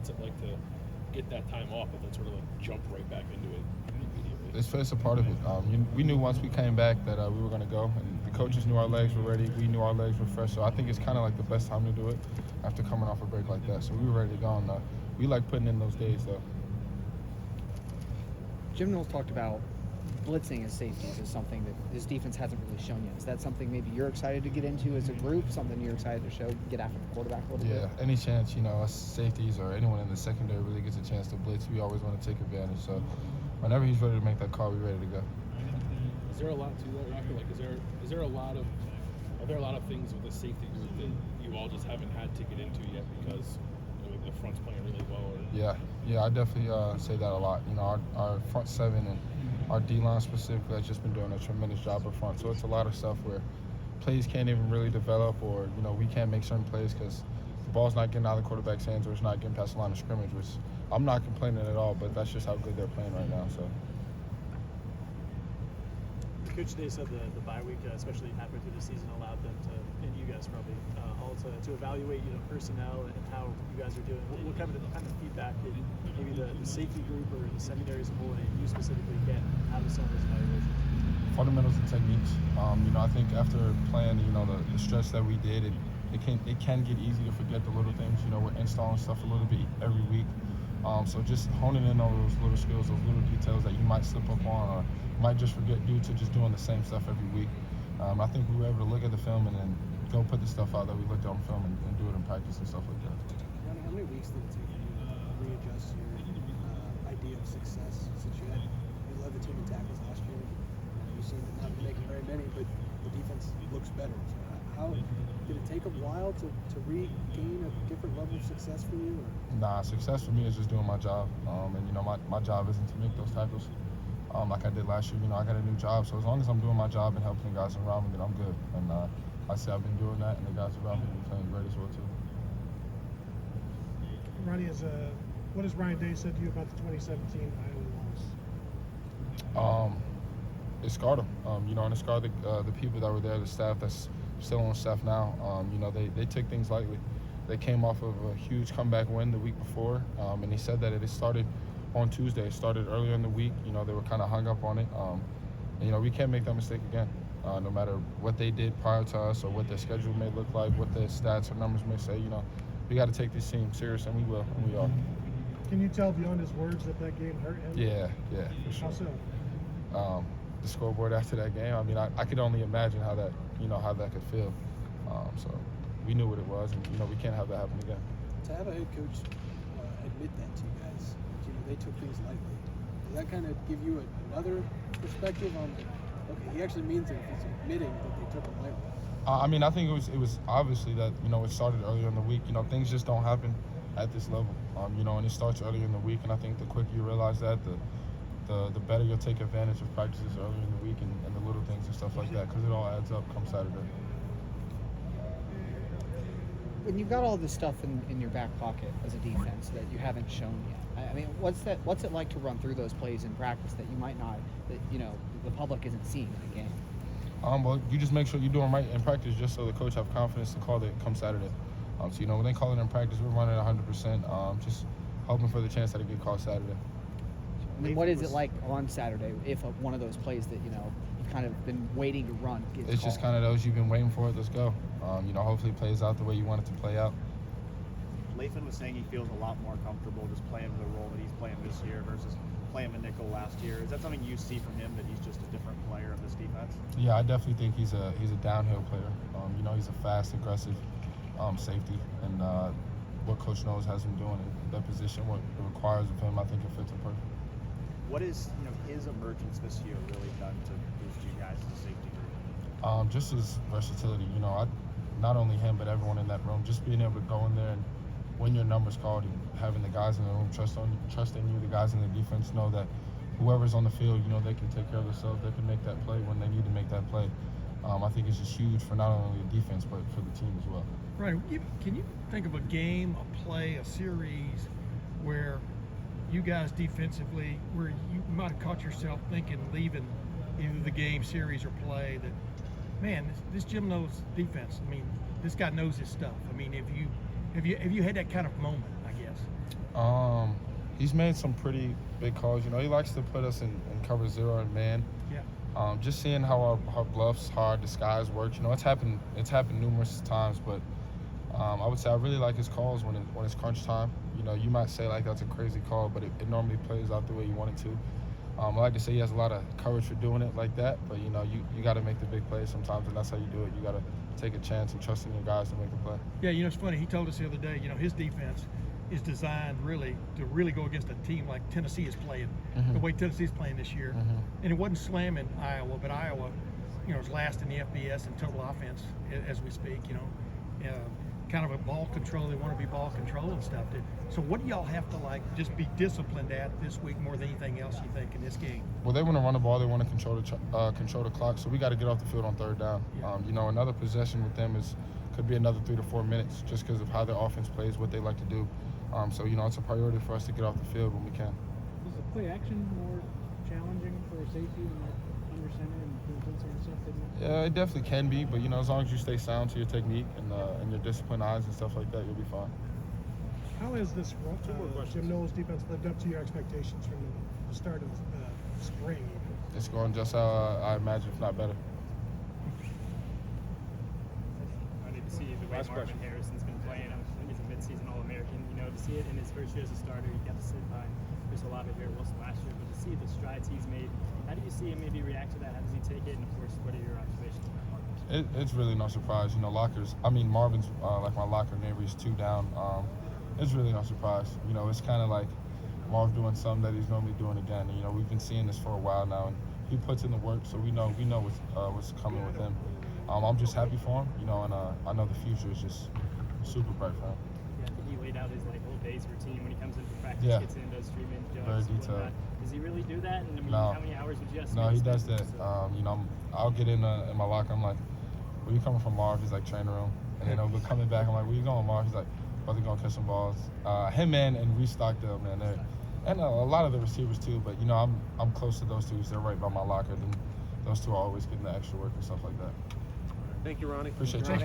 What's it like to get that time off, but then sort of like jump right back into it immediately? It's a part of it. We knew once we came back that we were going to go, and the coaches knew our legs were ready. We knew our legs were fresh, so I think it's kind of like the best time to do it after coming off a break like that. So we were ready to go, and we like putting in those days, though. Jim Knowles talked about blitzing as safeties is something that his defense hasn't really shown yet. Is that something maybe you're excited to get into as a group, something you're excited to show, get after the quarterback a little bit? Yeah, any chance, us safeties or anyone in the secondary really gets a chance to blitz, we always want to take advantage. So whenever he's ready to make that call, we're ready to go. Is there a lot to that, Rocker? Like, are there a lot of things with the safety group that you all just haven't had to get into yet because the front's playing really well? Or... Yeah, I definitely say that a lot. Our front seven and our D-line specifically has just been doing a tremendous job up front. So it's a lot of stuff where plays can't even really develop, or we can't make certain plays because the ball's not getting out of the quarterback's hands or it's not getting past the line of scrimmage, which I'm not complaining at all, but that's just how good they're playing right now. So. Coach Day said the bye week, especially halfway through the season, allowed them to, and you guys probably all to evaluate personnel and how you guys are doing. What kind of feedback did maybe the safety group or the secondaries as a whole, and you specifically get out of some of those evaluations? Fundamentals and techniques. I think after playing the stretch that we did, it can get easy to forget the little things. We're installing stuff a little bit every week. So just honing in on those little skills, those little details that you might slip up on or might just forget due to just doing the same stuff every week. I think we were able to look at the film and then go put the stuff out that we looked at on film and do it in practice and stuff like that. Ronnie, how many weeks did it take you to readjust your idea of success since you led the team in tackles last year? You seem to not be making very many, but the defense looks better. So how did it take a while to regain a different level of success for you? Or? Nah, success for me is just doing my job. And my job isn't to make those tackles. Like I did last year, I got a new job. So as long as I'm doing my job and helping the guys around me, then I'm good. And I say I've been doing that, and the guys around me have been playing great as well too. Ronnie, what has Ryan Day said to you about the 2017 Iowa loss? It scarred them. And it scarred the people that were there, the staff that's still on staff now. They took things lightly. They came off of a huge comeback win the week before, and he said that it started on Tuesday. It started earlier in the week. They were kind of hung up on it. And, we can't make that mistake again. No matter what they did prior to us or what their schedule may look like, what their stats or numbers may say, we got to take this team serious, and we will, and we are. Can you tell beyond his words that game hurt him? Yeah, for sure. How so? The scoreboard after that game, I could only imagine how that could feel. So we knew what it was, and, we can't have that happen again. To have a head coach admit that to you guys, they took things lightly, does that kind of give you another perspective on, okay, he actually means it if he's admitting that they took him lightly? I think it was obviously that, it started earlier in the week. Things just don't happen at this level, and it starts earlier in the week, and I think the quicker you realize that, the better you'll take advantage of practices earlier in the week and the little things and stuff like that, because it all adds up come Saturday. When you've got all this stuff in your back pocket as a defense that you haven't shown yet, what's it like to run through those plays in practice that you might not, that the public isn't seeing in the game? Well, you just make sure you do them right in practice, just so the coach have confidence to call it come Saturday. So when they call it in practice, we're running 100%, just hoping for the chance that it get called Saturday. What is it like on Saturday if one of those plays that you've kind of been waiting to run gets It's called? just kind of those you've been waiting for it. Let's go. Hopefully it plays out the way you want it to play out. Lathan was saying he feels a lot more comfortable just playing the role that he's playing this year versus playing the nickel last year. Is that something you see from him, that he's just a different player of this defense? Yeah, I definitely think he's a downhill player. He's a fast, aggressive safety, and what Coach Knowles has him doing in that position, what it requires of him, I think it fits him perfect. What is his emergence this year really done to boost you guys as a safety group? Just his versatility. Not only him but everyone in that room, just being able to go in there and when your number's called and having the guys in the room trusting you, the guys in the defense know that whoever's on the field, they can take care of themselves. They can make that play when they need to make that play. I think it's just huge for not only the defense but for the team as well. Right. Can you think of a game, a play, a series where you guys defensively, where you might have caught yourself thinking, leaving either the game, series, or play, that, man, this Jim knows defense. This guy knows his stuff. Have you had that kind of moment, I guess? He's made some pretty big calls. You know, he likes to put us in cover 0 and man. Yeah. Just seeing how our bluffs, how our disguise works. You know, it's happened numerous times, but I would say I really like his calls when it's crunch time. You know, you might say like that's a crazy call, but it normally plays out the way you want it to. I like to say he has a lot of courage for doing it like that, but you know, you got to make the big plays sometimes, and that's how you do it. You got to take a chance and trust in your guys to make the play. Yeah, you know, it's funny. He told us the other day, you know, his defense is designed to really go against a team like Tennessee is playing, the way Tennessee's playing this year. And it wasn't slamming Iowa, but Iowa, you know, is last in the FBS in total offense as we speak, you know. Kind of a ball control. They want to be ball control and stuff. So what do y'all have to just be disciplined at this week more than anything else you think in this game? Well, they want to run the ball. They want to control the clock. So we got to get off the field on 3rd down. Yeah. You know, another possession with them could be another 3 to 4 minutes just because of how their offense plays, what they like to do. So you know, it's a priority for us to get off the field when we can. Is the play action more challenging for a safety than like under center and doing sort of stuff? Yeah, it definitely can be, but you know, as long as you stay sound to your technique and your disciplined eyes and stuff like that, you'll be fine. How has this Jim Knowles defense lived up to your expectations from the start of spring? It's going just how I imagine, if not better. I need to see the way Marvin Harrison's been playing. I think he's a midseason All-American. You know, to see it in his first year as a starter, you got to sit behind Chris Olave here Wilson last year, but to see the strides he's made, how do you see him maybe react to that? How does he take it? And of course, what are your observations on that? It's really no surprise. You know, Marvin's like my locker neighbor. He's 2 down. It's really no surprise. You know, it's kind of like Marv doing something that he's normally doing again. And, you know, we've been seeing this for a while now, and he puts in the work, so we know what's coming with him. I'm just happy for him, you know, and I know the future is just super bright for him. Yeah, I think he laid out his whole day's routine when he comes in for practice, Yeah. gets in, does streaming, Very detailed. Does he really do that? And I mean, No. how many hours would you estimate? No, he spends does that. so- You know, I'll get in my locker. I'm like, "Where you coming from, Marv?" He's like, "Training room." And then we're coming back. I'm like, "Where you going, Marv?" He's like, "Brother, gonna catch some balls." Hickman and Stockdale, man, and a lot of the receivers too. But you know, I'm close to those two. They're right by my locker. Then those two are always getting the extra work and stuff like that. Thank you, Ronnie. Appreciate you.